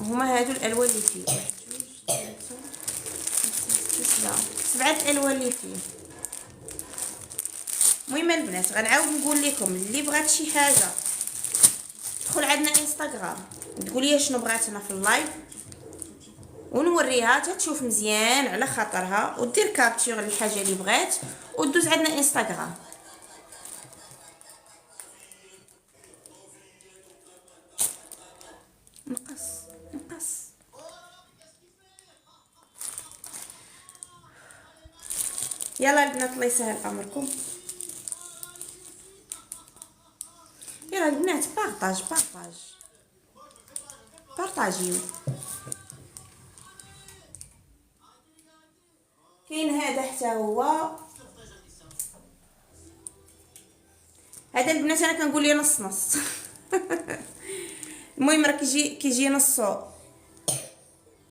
هما هادو الالوان اللي فيه، واحد جوج ثلاثة 7 الالوان اللي فيه. المهم البنات غنعاود نقول لكم اللي بغات شي حاجه تدخل عندنا انستغرام تقول لي شنو بغات انا في اللايف، ونوريها تشوف مزيان على خاطرها ودير كابتشر للحاجه اللي بغات ودوز عندنا انستغرام. نقص يلا البنات الله يسهل امركم. يلا البنات بارطاجيو. كاين هذا حتى هو، هذا البنات انا كنقول ليه نص نص. المهم راه كيجي نصو